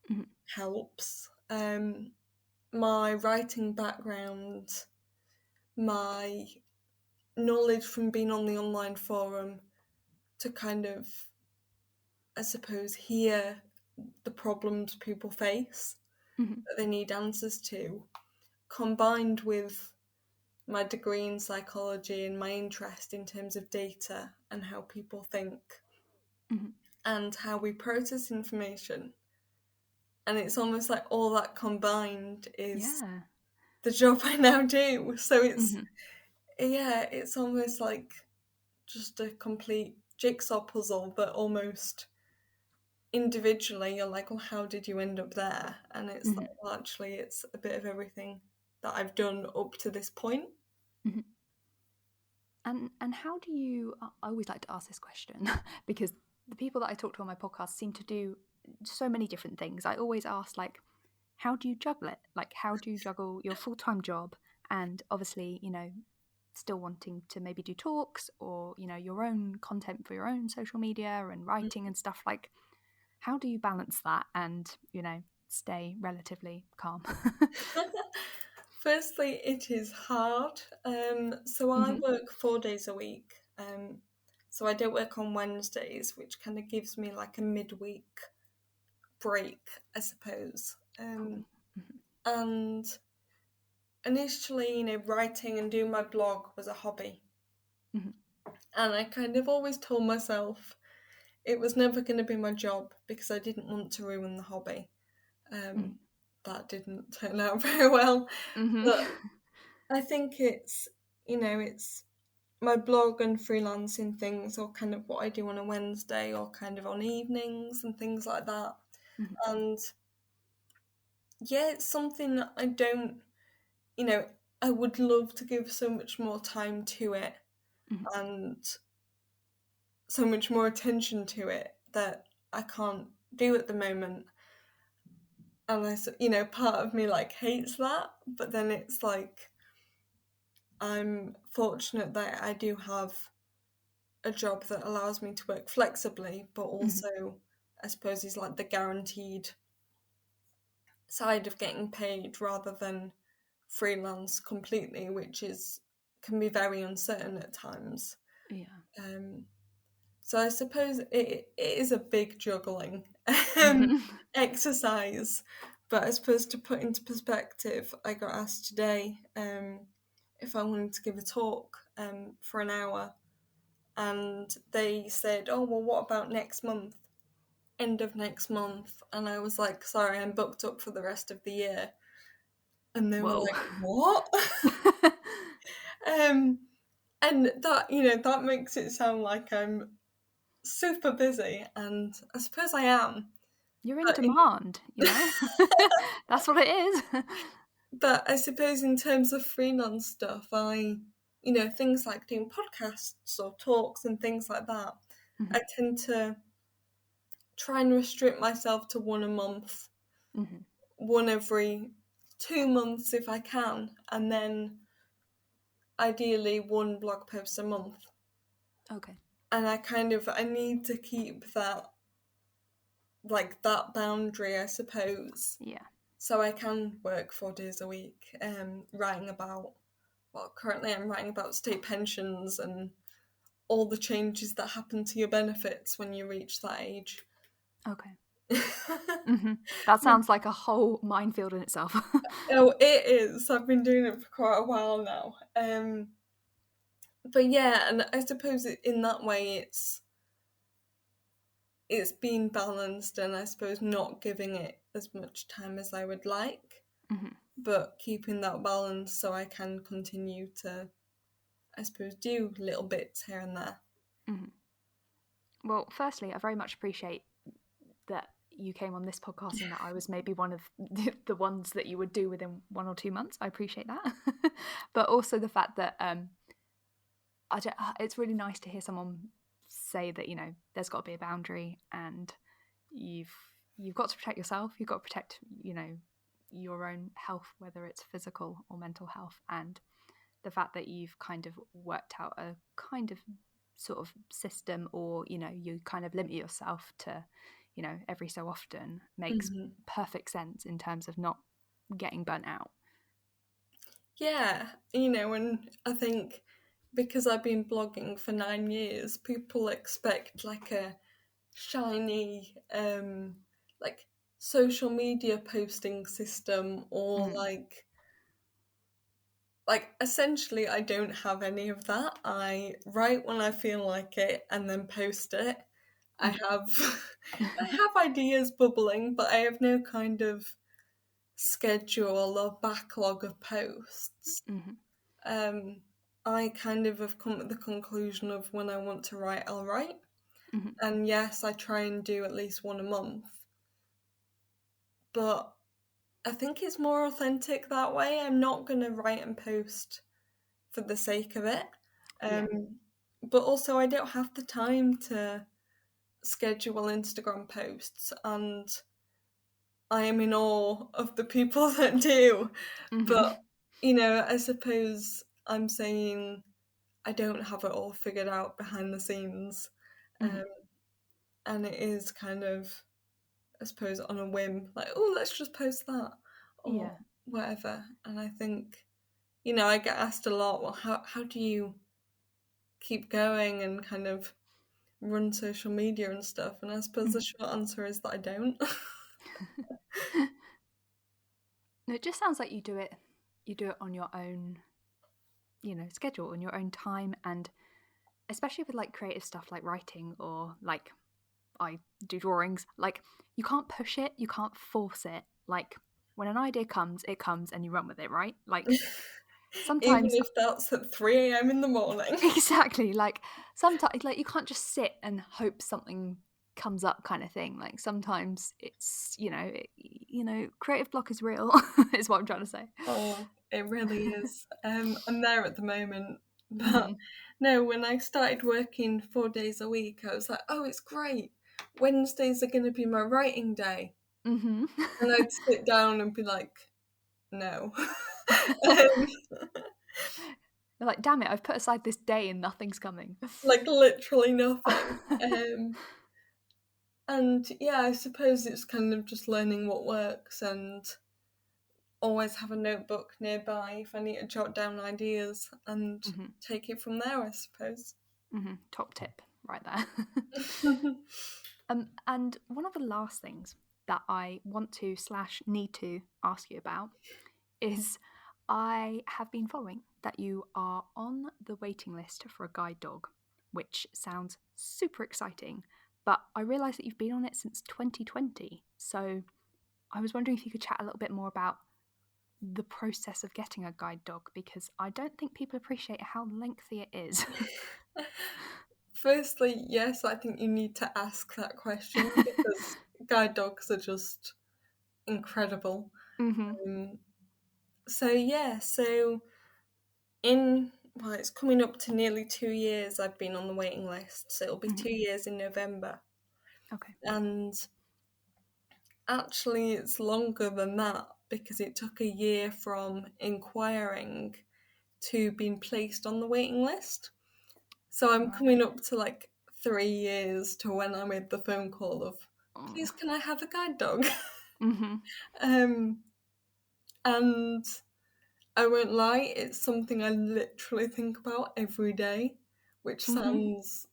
Hmm. helps. My writing background, my knowledge from being on the online forum to kind of, I suppose, hear the problems people face Hmm. that they need answers to, combined with my degree in psychology and my interest in terms of data and how people think Hmm. and how we process information. And it's almost like all that combined is Yeah. the job I now do. So it's, Hmm. yeah, it's almost like just a complete jigsaw puzzle, but almost individually you're like, well, how did you end up there? And it's like, Hmm. well, actually, it's a bit of everything that I've done up to this point. Hmm. And how do you? I always like to ask this question because the people that I talk to on my podcast seem to do so many different things. I always ask like, how do you juggle it? Like, how do you juggle your full-time job and obviously, you know, still wanting to maybe do talks or, you know, your own content for your own social media and writing and stuff. Like, how do you balance that and, you know, stay relatively calm? Firstly, it is hard. So I Hmm. work 4 days a week. So I don't work on Wednesdays, which kind of gives me like a midweek break, I suppose. Cool. Hmm. And initially, writing and doing my blog was a hobby. Hmm. And I kind of always told myself it was never going to be my job because I didn't want to ruin the hobby. Um, that didn't turn out very well. Hmm. But I think it's my blog and freelancing things, or kind of what I do on a Wednesday, or kind of on evenings and things like that. Hmm. And yeah, it's something that you know, I would love to give so much more time to it Hmm. and so much more attention to it that I can't do at the moment. And part of me like hates that, but then it's like I'm fortunate that I do have a job that allows me to work flexibly, but Hmm. also I suppose is like the guaranteed side of getting paid rather than freelance completely, which is can be very uncertain at times. Yeah. Um, so I suppose it is a big juggling Hmm. exercise. But I suppose to put into perspective, I got asked today if I wanted to give a talk for an hour, and they said, "Oh, well, what about next month? End of next month?" And I was like, "Sorry, I'm booked up for the rest of the year." And they were Whoa. like, "What?" um, and that makes it sound like I'm super busy, and I suppose I am. You're in But demand, you know? That's what it is. I suppose in terms of freelance stuff, things like doing podcasts or talks and things like that, Hmm. I tend to try and restrict myself to one a month, Hmm. one every 2 months if I can, and then ideally one blog post a month. Okay. And I need to keep that, like, that boundary, I suppose, Yeah. so I can work 4 days a week, writing about, well, currently I'm writing about state pensions and all the changes that happen to your benefits when you reach that age. Okay. That sounds like a whole minefield in itself. Oh, it is. I've been doing it for quite a while now. But yeah, and I suppose in that way it's been balanced, and I suppose not giving it as much time as I would like, but keeping that balance so I can continue to, I suppose, do little bits here and there. Well, firstly, I very much appreciate that you came on this podcast and that I was maybe one of the ones that you would do within 1 or 2 months. I appreciate that. But also the fact that it's really nice to hear someone say that, there's got to be a boundary, and you've got to protect yourself. You've got to protect, your own health, whether it's physical or mental health. And the fact that you've kind of worked out a kind of sort of system, or, you kind of limit yourself to, every so often, makes perfect sense in terms of not getting burnt out. Yeah, and I think because I've been blogging for 9 years, people expect like a shiny like social media posting system, or like essentially I don't have any of that. I write when I feel like it and then post it. I have I have ideas bubbling, but I have no kind of schedule or backlog of posts. I kind of have come to the conclusion of when I want to write, I'll write. And yes, I try and do at least one a month. But I think it's more authentic that way. I'm not going to write and post for the sake of it. But also, I don't have the time to schedule Instagram posts, and I am in awe of the people that do. But, I suppose I'm saying I don't have it all figured out behind the scenes. And it is kind of, I suppose, on a whim, like, oh, let's just post that or whatever. And I think, I get asked a lot, well, how do you keep going and kind of run social media and stuff? And I suppose the short answer is that I don't. It just sounds like you do it on your own, schedule, on your own time. And especially with like creative stuff like writing, or like I do drawings, like you can't push it, you can't force it. Like when an idea comes, it comes and you run with it, right? Like Even sometimes if that's at 3 a.m. in the morning. exactly, like sometimes, like you can't just sit and hope something comes up, kind of thing. Like sometimes it's, creative block is real. Is what I'm trying to say. Oh, it really is. I'm there at the moment. But no, when I started working 4 days a week, I was like, oh, it's great. Wednesdays are going to be my writing day. And I'd sit down and be like, no. They're like, damn it, I've put aside this day and nothing's coming. Like literally nothing. And yeah, I suppose it's kind of just learning what works, and always have a notebook nearby if I need to jot down ideas and take it from there, I suppose. Top tip right there. And one of the last things that I want to / need to ask you about is, I have been following that you are on the waiting list for a guide dog, which sounds super exciting, but I realise that you've been on it since 2020. So I was wondering if you could chat a little bit more about the process of getting a guide dog, because I don't think people appreciate how lengthy it is. Firstly, yes, I think you need to ask that question because guide dogs are just incredible. So it's coming up to nearly 2 years I've been on the waiting list, so it'll be 2 years in November. Okay. And actually it's longer than that because it took a year from inquiring to being placed on the waiting list. So I'm coming up to like 3 years to when I made the phone call of, please can I have a guide dog? And I won't lie, it's something I literally think about every day, which Hmm. sounds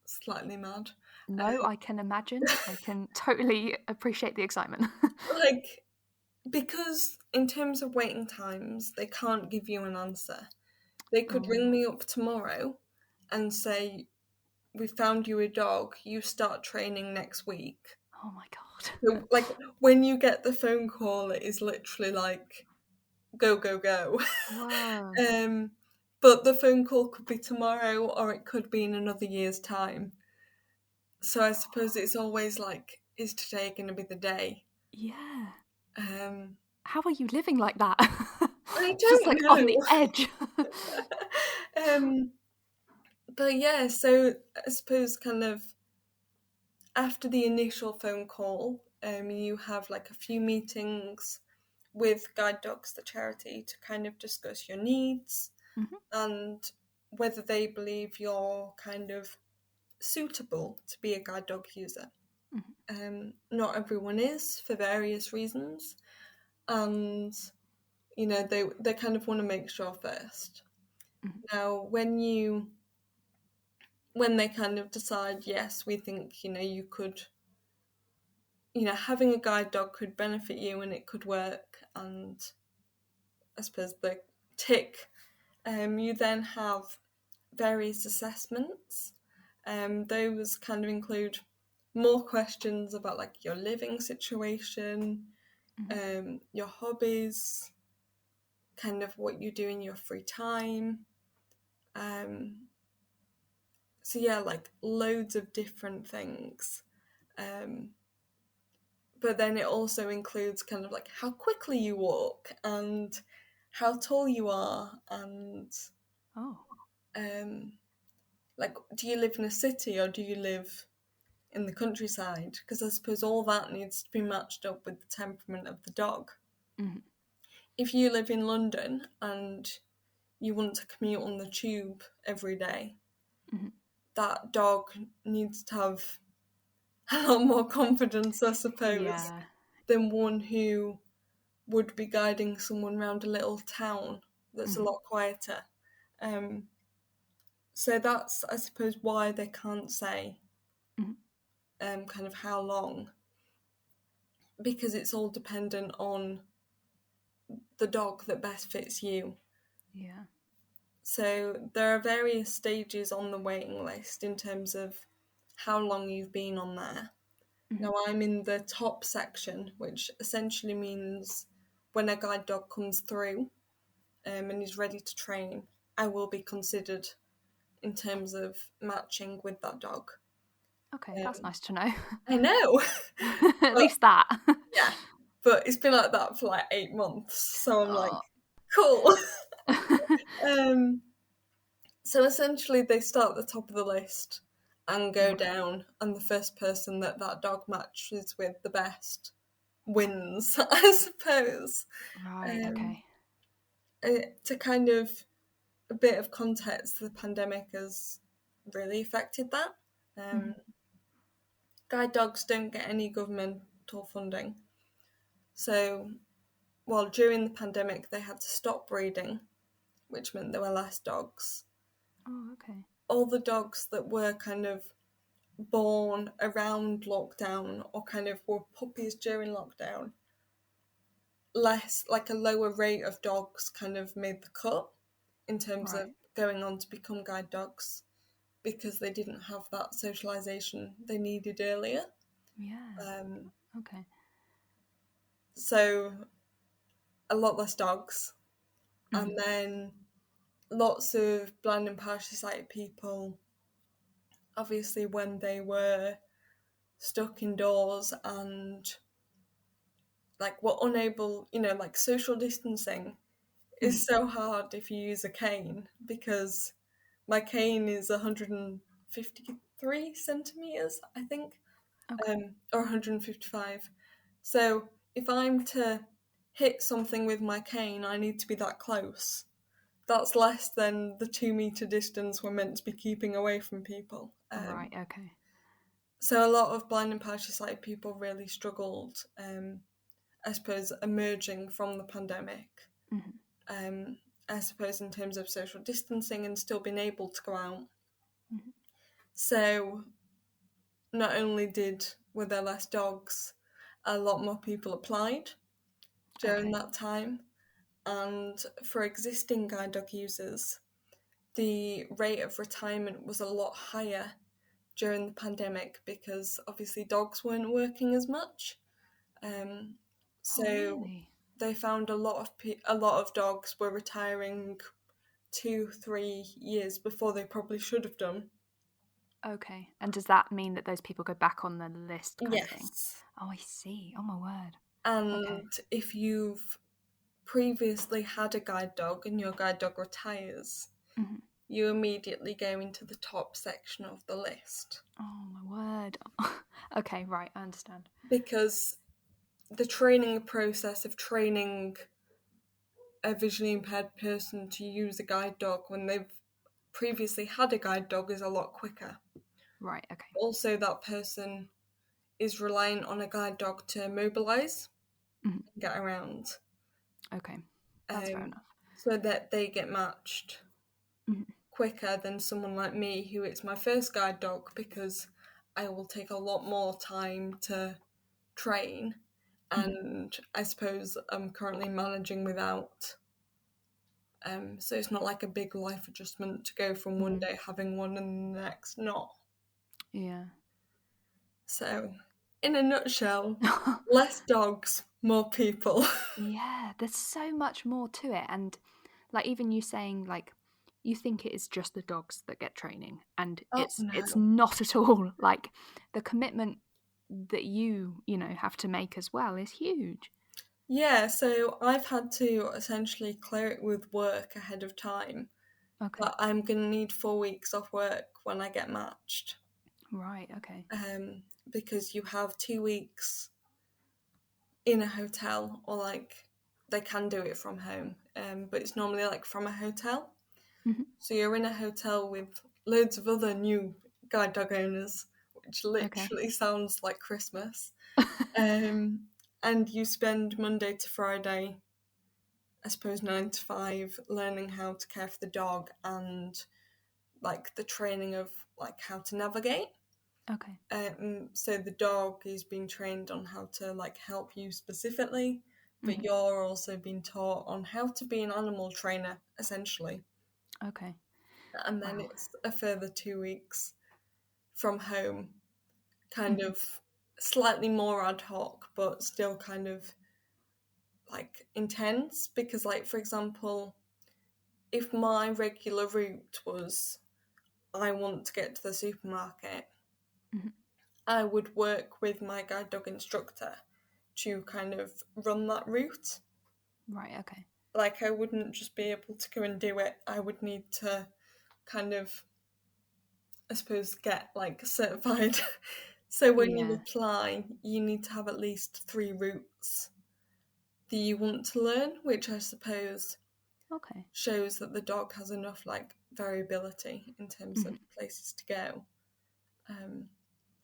slightly mad. No, I can imagine. I can totally appreciate the excitement. Like, because in terms of waiting times, they can't give you an answer. They could ring Oh, me up tomorrow and say, "We found you a dog, you start training next week." oh my god. So, like, when you get the phone call, it is literally like, go, go, go. Whoa. um, but the phone call could be tomorrow or it could be in another year's time. So I suppose it's always like, is today going to be the day? Yeah. Um, How are you living like that? I Just don't like on know. the edge. um, but yeah, so I suppose kind of after the initial phone call, you have like a few meetings with Guide Dogs, the charity, to kind of discuss your needs Hmm. and whether they believe you're kind of suitable to be a guide dog user. Hmm. Not everyone is for various reasons, and they kind of want to make sure first. Hmm. Now, when they kind of decide, yes, we think you could, having a guide dog could benefit you and it could work, and I suppose the tick. You then have various assessments. Those kind of include more questions about like your living situation, Hmm. your hobbies, kind of what you do in your free time. Um, so yeah, like loads of different things. Um, but then it also includes kind of like how quickly you walk and how tall you are and Oh. um, like do you live in a city or do you live in the countryside? Because I suppose all that needs to be matched up with the temperament of the dog. Hmm. If you live in London and you want to commute on the tube every day, Hmm. that dog needs to have a lot more confidence, I suppose, Yeah. than one who would be guiding someone around a little town that's a Hmm. lot quieter. Um, so that's, I suppose, why they can't say Hmm. kind of how long, because it's all dependent on the dog that best fits you. Yeah. So there are various stages on the waiting list in terms of how long you've been on there. Hmm. Now I'm in the top section, which essentially means when a guide dog comes through and is ready to train, I will be considered in terms of matching with that dog. Okay, that's Um, nice to know. I know, At but least that. yeah, but it's been like that for like 8 months, so I'm like, Oh. cool. um, So essentially, they start at the top of the list and go Right. down, and the first person that dog matches with the best wins, I suppose. Right. Um, Okay. to kind of a bit of context, the pandemic has really affected that. Hmm. Um, Guide dogs don't get any governmental funding, so while during the pandemic they had to stop breeding, which meant there were less dogs. Oh, okay. All the dogs that were kind of born around lockdown or kind of were puppies during lockdown, less like a lower rate of dogs kind of made the cut in terms of Right. going on to become guide dogs because they didn't have that socialization they needed earlier. Yeah. Um, Okay. so a lot less dogs, and Hmm. then lots of blind and partially sighted people. Obviously, when they were stuck indoors and like were unable, like social distancing Hmm. is so hard if you use a cane because my cane is 153 centimeters, I think, Okay. or 155. So if I'm to hit something with my cane, I need to be that close. That's less than the 2 meter distance we're meant to be keeping away from people. Right. Okay. So a lot of blind and partially sighted people really struggled, I suppose, emerging from the pandemic. Hmm. um, I suppose in terms of social distancing and still being able to go out. Mhm. So not only were there less dogs, a lot more people applied during Okay. that time. And for existing guide dog users, the rate of retirement was a lot higher during the pandemic because obviously dogs weren't working as much. Um, Oh, so really? they found a lot of dogs were retiring 2, 3 years before they probably should have done. Okay. And does that mean that those people go back on the list kind of thing? Yes. Oh, I see. Oh, my word. Okay. And if you've previously had a guide dog and your guide dog retires, Mhm. you immediately go into the top section of the list Oh, my word. Okay, right. I understand. because the training process of training a visually impaired person to use a guide dog when they've previously had a guide dog is a lot quicker. Right. Okay. Also, that person is reliant on a guide dog to mobilise Mhm. and get around, Okay. That's fair um, enough. so that they get matched Mhm. quicker than someone like me who it's my first guide dog because I will take a lot more time to train, Mhm. and I suppose I'm currently managing without. So it's not like a big life adjustment to go from one Mhm. day having one and the next not. Yeah. So, in a nutshell, less dogs, more people. Yeah, there's so much more to it. And like even you saying like you think it is just the dogs that get training and Oh it's no. not at all. Like the commitment that you know, have to make as well is huge. Yeah, so I've had to essentially clear it with work ahead of time. Okay. But I'm gonna need 4 weeks off work when I get matched. Right, okay. Because you have 2 weeks in a hotel, or like they can do it from home, but it's normally like from a hotel. Mhm. So you're in a hotel with loads of other new guide dog owners, which Okay. literally sounds like Christmas. And you spend Monday to Friday, I suppose 9 to 5, learning how to care for the dog and like the training of like how to navigate. Okay. So the dog is being trained on how to like help you specifically, but Mhm. you're also being taught on how to be an animal trainer essentially. Okay. And then Wow. it's a further 2 weeks from home, kind Mhm. of slightly more ad hoc, but still kind of like intense. Because, like, for example, if my regular route was I want to get to the supermarket, Mhm. I would work with my guide dog instructor to kind of run that route. Right, okay. Like, I wouldn't just be able to go and do it, I would need to kind of, I suppose, get like certified. So when you Yeah. apply, you need to have at least 3 routes that you want to learn, which I suppose Okay. shows that the dog has enough like variability in terms of Mhm. places to go. Um,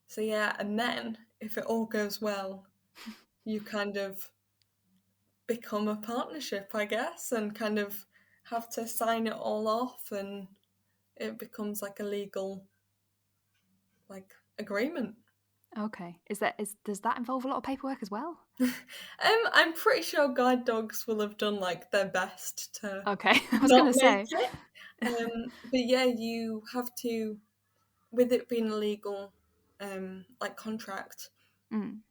so yeah, and then if it all goes well, you kind of become a partnership, I guess, and kind of have to sign it all off, and it becomes like a legal like agreement. Okay. Is does that involve a lot of paperwork as well? I'm pretty sure guide dogs will have done like their best to Okay. I was not gonna make say. it. But yeah, you have to, with it being a legal like contract, Mm.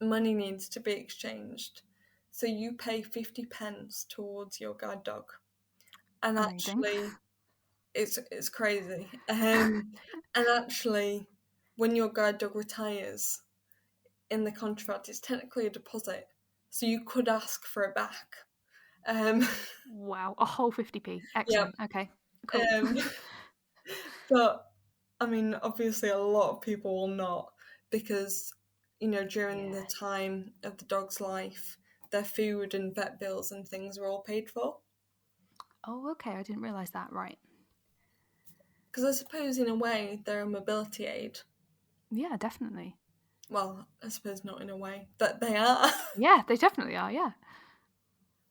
money needs to be exchanged. So you pay 50 pence towards your guide dog. And Amazing. actually it's crazy. And actually when your guide dog retires in the contract it's technically a deposit. So you could ask for it back. Um Wow, a whole 50p. yeah. Excellent. Okay, cool. Um but I mean, obviously, a lot of people will not because, during the Yeah. time of the dog's life, their food and vet bills and things are all paid for. Oh, okay. I didn't realize that. Right. Because I suppose, in a way, they're a mobility aid. Yeah, definitely. Well, I suppose not in a way, but they are. Yeah, they definitely are. Yeah.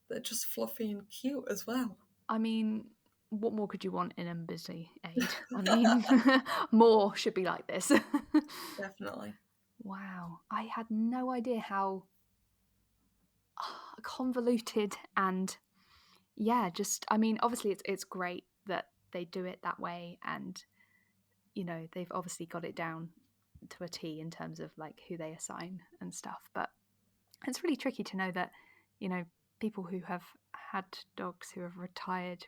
They're just fluffy and cute as well. I mean, what more could you want in a busy aid? I mean, more should be like this. Definitely. Wow, I had no idea how convoluted and yeah, just I mean, obviously it's great that they do it that way, and you know they've obviously got it down to a T in terms of like who they assign and stuff. But it's really tricky to know that you know people who have had dogs who have retired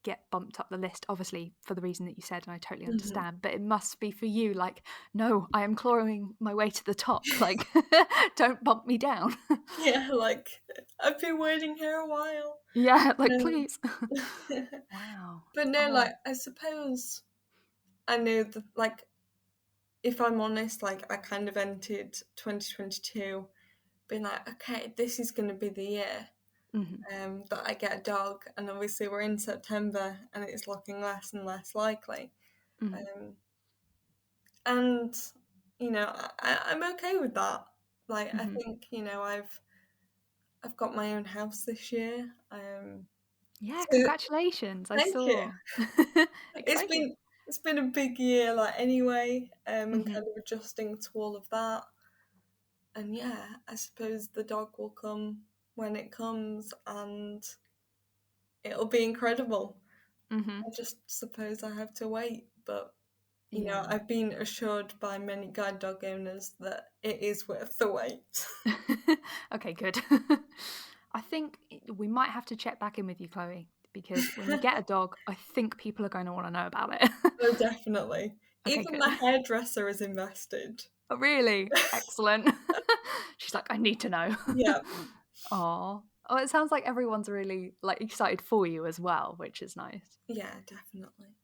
get bumped up the list, obviously for the reason that you said, and I totally Hmm. understand. But it must be for you like, no, I am clawing my way to the top. Like, don't bump me down. Yeah, like I've been waiting here a while. Yeah, like Um, please. Wow. but no, Oh. like I suppose I know that, like, if I'm honest, like I kind of entered 2022 being like, okay, this is going to be the year Hmm. that I get a dog, and obviously we're in September and it's looking less and less likely. Hmm. Um, and you know, I'm okay with that. Like, I Hmm. think I've got my own house this year. Yeah, So congratulations. I thank you. saw. It's Exciting. been it's been a big year, like anyway, and Hmm. kind of adjusting to all of that. And yeah, I suppose the dog will come when it comes, and it'll be incredible. Hmm. I just suppose I have to wait, but Yeah. I've been assured by many guide dog owners that it is worth the wait. Okay, good. I think we might have to check back in with you, Chloe, because when you get a dog, I think people are going to want to know about it. Oh, definitely. Okay, Even good. the hairdresser is invested. Oh, really? Excellent. She's like, I need to know. Yeah, Aw. Oh, it sounds like everyone's really like excited for you as well, which is nice. yeah, definitely.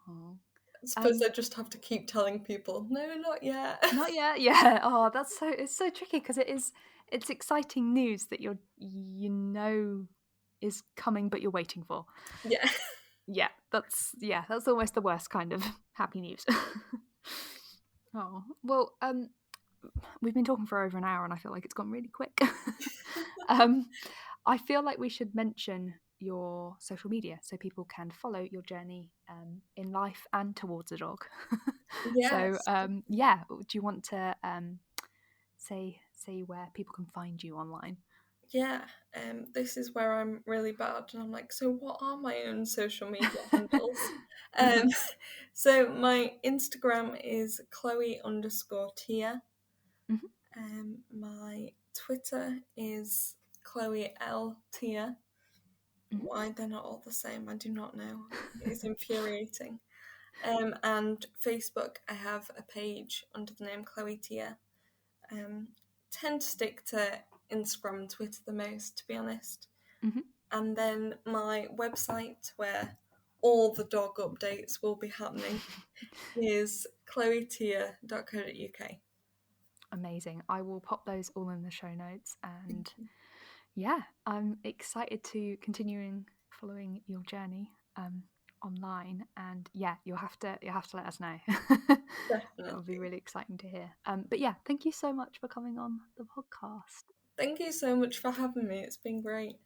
Oh. I suppose I just have to keep telling people, no, not yet. Not yet. Yeah. Oh, it's so tricky because it's exciting news that you know is coming, but you're waiting for. Yeah. Yeah, that's almost the worst kind of happy news. Oh well, we've been talking for over an hour, and I feel like it's gone really quick. um, I feel like we should mention your social media so people can follow your journey in life and towards a dog. So Yes. yeah, do you want to say where people can find you online? Yeah, this is where I'm really bad, and I'm like, so what are my own social media handles? Um, Hmm. so my Instagram is Chloe_Tia. Hmm. My Twitter is Chloe L Tia. Hmm. Why they're not all the same, I do not know. It's infuriating. And Facebook, I have a page under the name Chloe Tia. Um, tend to stick to Instagram and Twitter the most, to be honest. Hmm. And then my website, where all the dog updates will be happening, is chloetia.co.uk. Amazing. I will pop those all in the show notes. And yeah, I'm excited to continuing following your journey online. And yeah, you'll have to let us know. It would be Definitely. really exciting to hear. But yeah, thank you so much for coming on the podcast. Thank you so much for having me. It's been great.